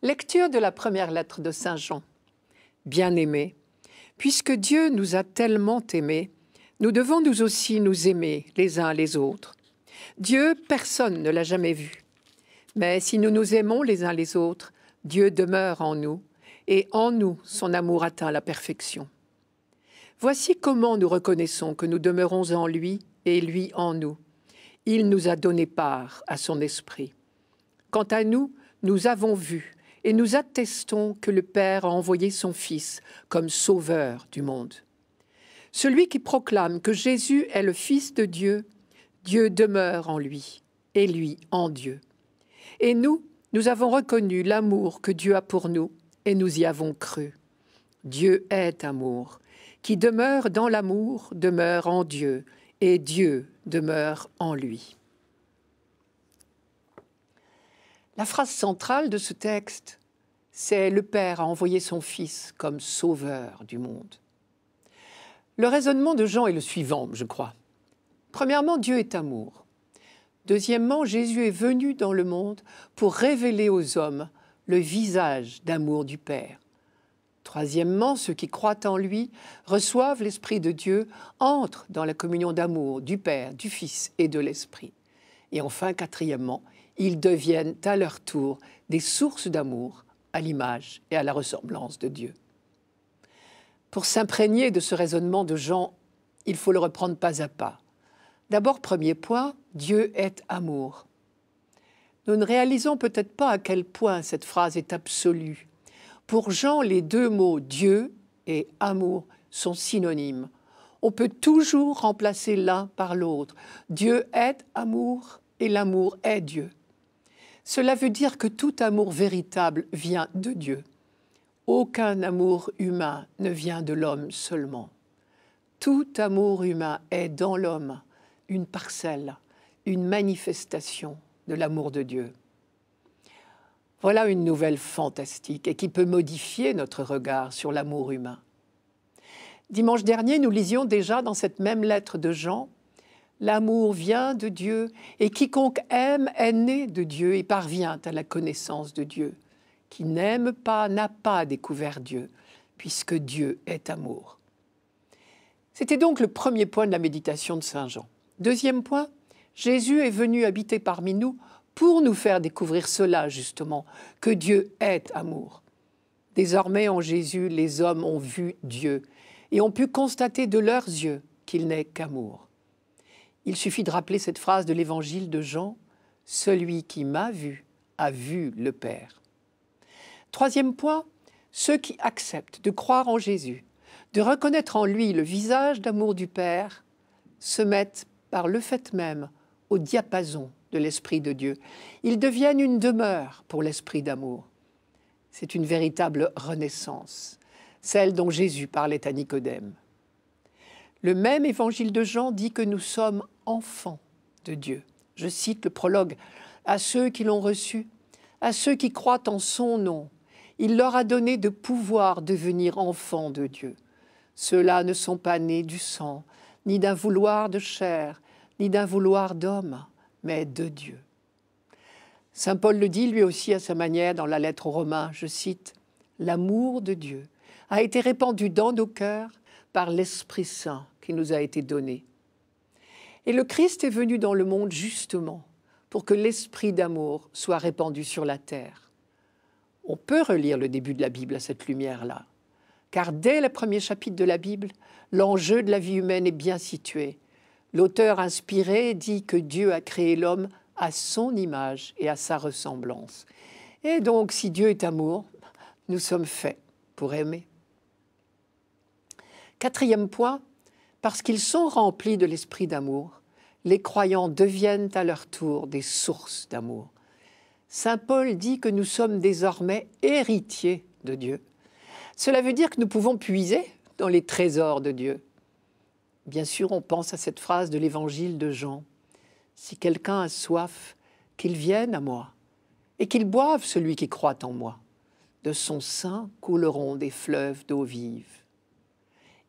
Lecture de la première lettre de Saint Jean. Bien-aimés, puisque Dieu nous a tellement aimés, nous devons nous aussi nous aimer les uns les autres. Dieu, personne ne l'a jamais vu. Mais si nous nous aimons les uns les autres, Dieu demeure en nous, et en nous son amour atteint la perfection. Voici comment nous reconnaissons que nous demeurons en lui et lui en nous. Il nous a donné part à son esprit. Quant à nous, nous avons vu et nous attestons que le Père a envoyé son Fils comme sauveur du monde. Celui qui proclame que Jésus est le Fils de Dieu, Dieu demeure en lui et lui en Dieu. Et nous avons reconnu l'amour que Dieu a pour nous et nous y avons cru. Dieu est amour. Qui demeure dans l'amour demeure en Dieu et Dieu demeure en lui. La phrase centrale de ce texte, c'est « Le Père a envoyé son Fils comme sauveur du monde ». Le raisonnement de Jean est le suivant, je crois. Premièrement, Dieu est amour. Deuxièmement, Jésus est venu dans le monde pour révéler aux hommes le visage d'amour du Père. Troisièmement, ceux qui croient en lui reçoivent l'Esprit de Dieu, entrent dans la communion d'amour du Père, du Fils et de l'Esprit. Et enfin, quatrièmement, ils deviennent à leur tour des sources d'amour à l'image et à la ressemblance de Dieu. Pour s'imprégner de ce raisonnement de Jean, il faut le reprendre pas à pas. D'abord, premier point, Dieu est amour. Nous ne réalisons peut-être pas à quel point cette phrase est absolue. Pour Jean, les deux mots « Dieu » et « amour » sont synonymes. On peut toujours remplacer l'un par l'autre. Dieu est amour et l'amour est Dieu. Cela veut dire que tout amour véritable vient de Dieu. Aucun amour humain ne vient de l'homme seulement. Tout amour humain est dans l'homme une parcelle, une manifestation de l'amour de Dieu. Voilà une nouvelle fantastique et qui peut modifier notre regard sur l'amour humain. Dimanche dernier, nous lisions déjà dans cette même lettre de Jean « L'amour vient de Dieu et quiconque aime est né de Dieu et parvient à la connaissance de Dieu. Qui n'aime pas n'a pas découvert Dieu, puisque Dieu est amour. » C'était donc le premier point de la méditation de Saint Jean. Deuxième point, Jésus est venu habiter parmi nous pour nous faire découvrir cela, justement, que Dieu est amour. Désormais, en Jésus, les hommes ont vu Dieu et ont pu constater de leurs yeux qu'il n'est qu'amour. Il suffit de rappeler cette phrase de l'évangile de Jean, « Celui qui m'a vu a vu le Père ». Troisième point, ceux qui acceptent de croire en Jésus, de reconnaître en lui le visage d'amour du Père, se mettent par le fait même au diapason de l'Esprit de Dieu. Ils deviennent une demeure pour l'Esprit d'amour. C'est une véritable renaissance, celle dont Jésus parlait à Nicodème. Le même évangile de Jean dit que nous sommes enfants de Dieu. Je cite le prologue. « À ceux qui l'ont reçu, à ceux qui croient en son nom, il leur a donné de pouvoir devenir enfants de Dieu. Ceux-là ne sont pas nés du sang, ni d'un vouloir de chair, ni d'un vouloir d'homme, mais de Dieu. » Saint Paul le dit lui aussi à sa manière dans la lettre aux Romains, je cite, « L'amour de Dieu a été répandu dans nos cœurs par l'Esprit Saint qui nous a été donné. » Et le Christ est venu dans le monde justement pour que l'esprit d'amour soit répandu sur la terre. On peut relire le début de la Bible à cette lumière-là, car dès le premier chapitre de la Bible, l'enjeu de la vie humaine est bien situé. L'auteur inspiré dit que Dieu a créé l'homme à son image et à sa ressemblance. Et donc, si Dieu est amour, nous sommes faits pour aimer. Quatrième point, parce qu'ils sont remplis de l'esprit d'amour, les croyants deviennent à leur tour des sources d'amour. Saint Paul dit que nous sommes désormais héritiers de Dieu. Cela veut dire que nous pouvons puiser dans les trésors de Dieu. Bien sûr, on pense à cette phrase de l'évangile de Jean. « Si quelqu'un a soif, qu'il vienne à moi, et qu'il boive celui qui croit en moi. De son sein couleront des fleuves d'eau vive. »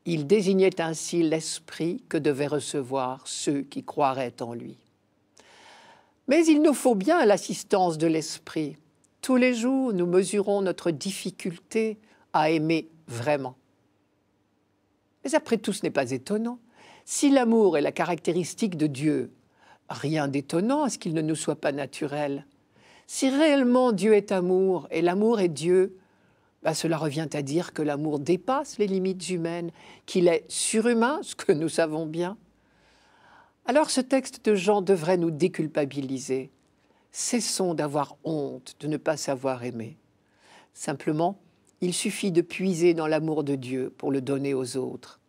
Il désignait ainsi l'esprit que devaient recevoir ceux qui croiraient en lui. Mais il nous faut bien l'assistance de l'esprit. Tous les jours, nous mesurons notre difficulté à aimer vraiment. Mais après tout, ce n'est pas étonnant. Si l'amour est la caractéristique de Dieu, rien d'étonnant à ce qu'il ne nous soit pas naturel. Si réellement Dieu est amour et l'amour est Dieu, cela revient à dire que l'amour dépasse les limites humaines, qu'il est surhumain, ce que nous savons bien. Alors ce texte de Jean devrait nous déculpabiliser. Cessons d'avoir honte de ne pas savoir aimer. Simplement, il suffit de puiser dans l'amour de Dieu pour le donner aux autres.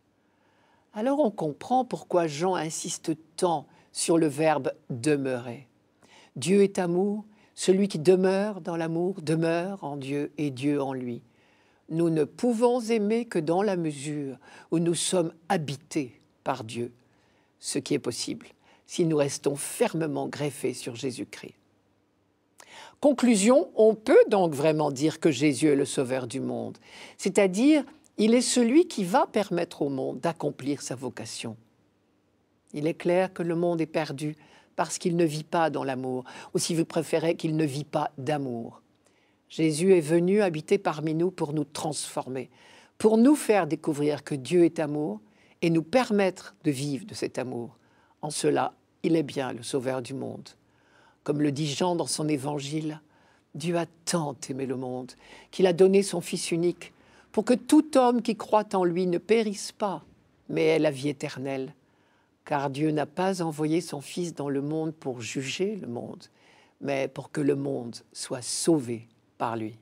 Alors on comprend pourquoi Jean insiste tant sur le verbe « demeurer ». Dieu est amour, celui qui demeure dans l'amour demeure en Dieu et Dieu en lui. Nous ne pouvons aimer que dans la mesure où nous sommes habités par Dieu, ce qui est possible si nous restons fermement greffés sur Jésus-Christ. Conclusion, on peut donc vraiment dire que Jésus est le sauveur du monde, c'est-à-dire il est celui qui va permettre au monde d'accomplir sa vocation. Il est clair que le monde est perdu parce qu'il ne vit pas dans l'amour, ou si vous préférez, qu'il ne vit pas d'amour. Jésus est venu habiter parmi nous pour nous transformer, pour nous faire découvrir que Dieu est amour et nous permettre de vivre de cet amour. En cela, il est bien le sauveur du monde. Comme le dit Jean dans son évangile, Dieu a tant aimé le monde qu'il a donné son Fils unique pour que tout homme qui croit en lui ne périsse pas, mais ait la vie éternelle. Car Dieu n'a pas envoyé son Fils dans le monde pour juger le monde, mais pour que le monde soit sauvé par lui.